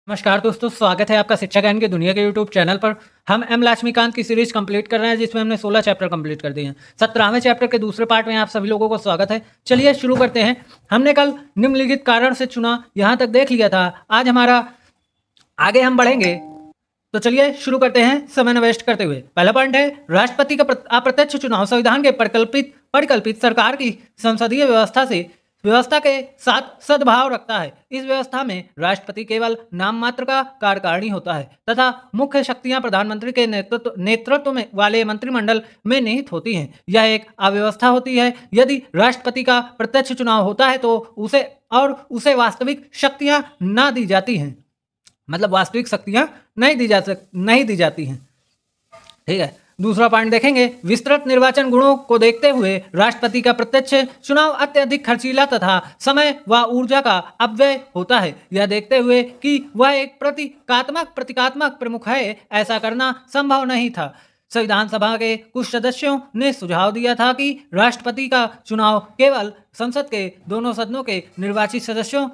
नमस्कार दोस्तों, स्वागत है आपका शिक्षा ज्ञान की दुनिया के यूट्यूब चैनल पर। हम एम लक्ष्मीकांत की सीरीज कंप्लीट कर रहे हैं जिसमें हमने 16 चैप्टर कंप्लीट कर दिए हैं। 17वें चैप्टर के दूसरे पार्ट में आप सभी लोगों को स्वागत है। चलिए शुरू करते हैं। हमने कल निम्नलिखित कारण से चुना यहाँ तक देख लिया था। आज हमारा आगे हम बढ़ेंगे, तो चलिए शुरू करते हैं समय न वेस्ट करते हुए। पहला पॉइंट है राष्ट्रपति का अप्रत्यक्ष चुनाव संविधान के परिकल्पित सरकार की संसदीय व्यवस्था के साथ सद्भाव रखता है। इस व्यवस्था में राष्ट्रपति केवल नाम मात्र का कार्यकारिणी होता है तथा मुख्य शक्तियां प्रधानमंत्री के नेतृत्व में वाले मंत्रिमंडल में निहित होती हैं। यह एक अव्यवस्था होती है। यदि राष्ट्रपति का प्रत्यक्ष चुनाव होता है तो उसे वास्तविक शक्तियां ना दी जाती हैं, मतलब वास्तविक शक्तियां नहीं दी जाती हैं। ठीक है, दूसरा पॉइंट देखेंगे। विस्तृत निर्वाचन गुणों को देखते हुए राष्ट्रपति का प्रत्यक्ष चुनाव अत्यधिक खर्चीला तथा समय व ऊर्जा का अपव्यय होता है। यह देखते हुए कि वह एक प्रतीकात्मक प्रमुख है, ऐसा करना संभव नहीं था। संविधान सभा के कुछ सदस्यों ने सुझाव दिया था कि राष्ट्रपति का चुनाव केवल संसद के दोनों सदनों के निर्वाचित सदस्यों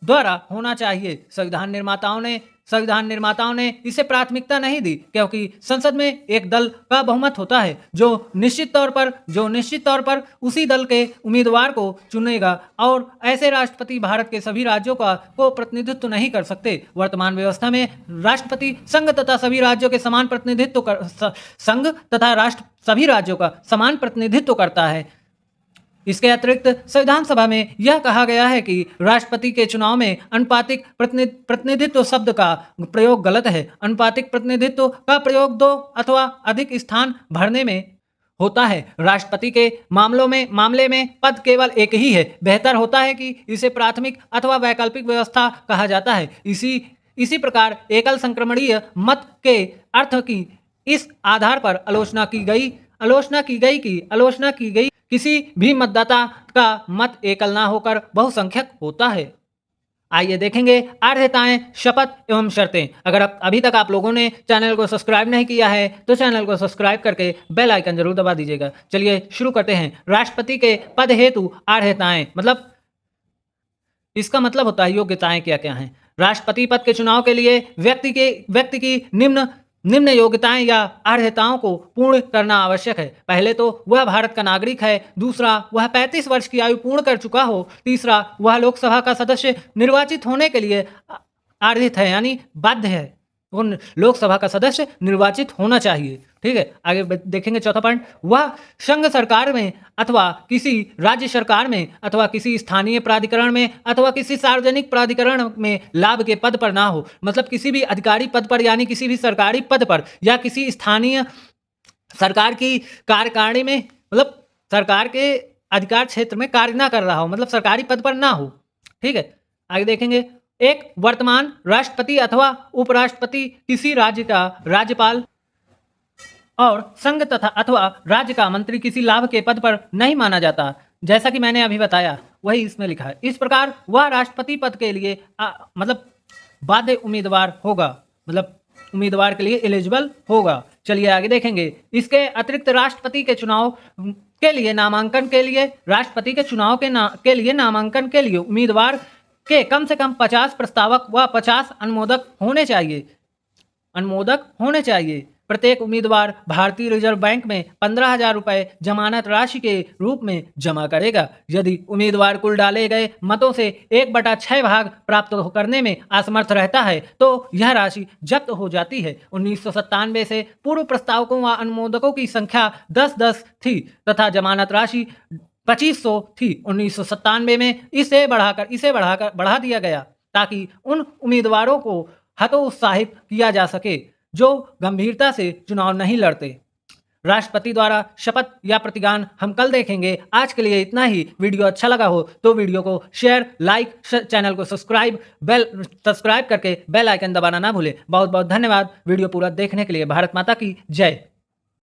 द्वारा होना चाहिए। संविधान निर्माताओं ने इसे प्राथमिकता नहीं दी, क्योंकि संसद में एक दल का बहुमत होता है जो निश्चित तौर पर उसी दल के उम्मीदवार को चुनेगा, और ऐसे राष्ट्रपति भारत के सभी राज्यों को प्रतिनिधित्व नहीं कर सकते। वर्तमान व्यवस्था में राष्ट्रपति संघ तथा सभी राज्यों का समान प्रतिनिधित्व करता है। इसके अतिरिक्त संविधान सभा में यह कहा गया है कि राष्ट्रपति के चुनाव में अनुपातिक प्रतिनिधित्व शब्द का प्रयोग गलत है। अनुपातिक प्रतिनिधित्व का प्रयोग दो अथवा अधिक स्थान भरने में होता है। राष्ट्रपति के मामले में पद केवल एक ही है। बेहतर होता है कि इसे प्राथमिक अथवा वैकल्पिक व्यवस्था कहा जाता है। इसी प्रकार एकल संक्रमणीय मत के अर्थ की इस आधार पर आलोचना की गई किसी भी मतदाता का मत एकल ना होकर बहुसंख्यक होता है। आइए देखेंगे आर्हताएं, शपथ एवं शर्तें। अगर अभी तक आप लोगों ने चैनल को सब्सक्राइब नहीं किया है तो चैनल को सब्सक्राइब करके बेल आइकन जरूर दबा दीजिएगा। चलिए शुरू करते हैं। राष्ट्रपति के पद हेतु आर्हताएं, मतलब इसका मतलब होता है योग्यताएं क्या क्या हैं। राष्ट्रपति पद के चुनाव के लिए व्यक्ति की निम्न योग्यताएं या अर्हताओं को पूर्ण करना आवश्यक है। पहले तो वह भारत का नागरिक है, दूसरा वह 35 वर्ष की आयु पूर्ण कर चुका हो, तीसरा वह लोकसभा का सदस्य निर्वाचित होने के लिए अर्हित है, यानी बाध्य है। वो लोकसभा का सदस्य निर्वाचित होना चाहिए। ठीक है, आगे देखेंगे चौथा पॉइंट। वह संघ सरकार में अथवा किसी राज्य सरकार में अथवा किसी स्थानीय प्राधिकरण में अथवा किसी सार्वजनिक प्राधिकरण में लाभ के पद पर ना हो, मतलब किसी भी अधिकारी पद पर, यानी किसी भी सरकारी पद पर या किसी स्थानीय सरकार की कार्यकारिणी में, मतलब सरकार के अधिकार क्षेत्र में कार्य ना कर रहा हो, मतलब सरकारी पद पर ना हो। ठीक है, आगे देखेंगे। एक वर्तमान राष्ट्रपति अथवा उपराष्ट्रपति किसी राज्य का राज्यपाल और संघ तथा अथवा राज्य का मंत्री किसी लाभ के पद पर नहीं माना जाता। जैसा कि मैंने अभी बताया वही इसमें लिखा है। इस प्रकार वह राष्ट्रपति पद के लिए मतलब बाध्य उम्मीदवार होगा, मतलब उम्मीदवार के लिए एलिजिबल होगा। चलिए आगे देखेंगे। इसके अतिरिक्त राष्ट्रपति के चुनाव के लिए नामांकन के लिए उम्मीदवार के कम से कम 50 प्रस्तावक व 50 अनुमोदक होने चाहिए। प्रत्येक उम्मीदवार भारतीय रिजर्व बैंक में 15,000 रुपये जमानत राशि के रूप में जमा करेगा। यदि उम्मीदवार कुल डाले गए मतों से 1/6 भाग प्राप्त करने में असमर्थ रहता है तो यह राशि जब्त हो जाती है। 1997 से पूर्व प्रस्तावकों व अनुमोदकों की संख्या 10-10 थी तथा जमानत राशि 2500 थी। 1997 में इसे बढ़ा दिया गया ताकि उन उम्मीदवारों को हतोत्साहित किया जा सके जो गंभीरता से चुनाव नहीं लड़ते। राष्ट्रपति द्वारा शपथ या प्रतिज्ञान हम कल देखेंगे। आज के लिए इतना ही। वीडियो अच्छा लगा हो तो वीडियो को शेयर, लाइक, चैनल को सब्सक्राइब करके बेल आइकन दबाना ना भूलें। बहुत बहुत धन्यवाद वीडियो पूरा देखने के लिए। भारत माता की जय।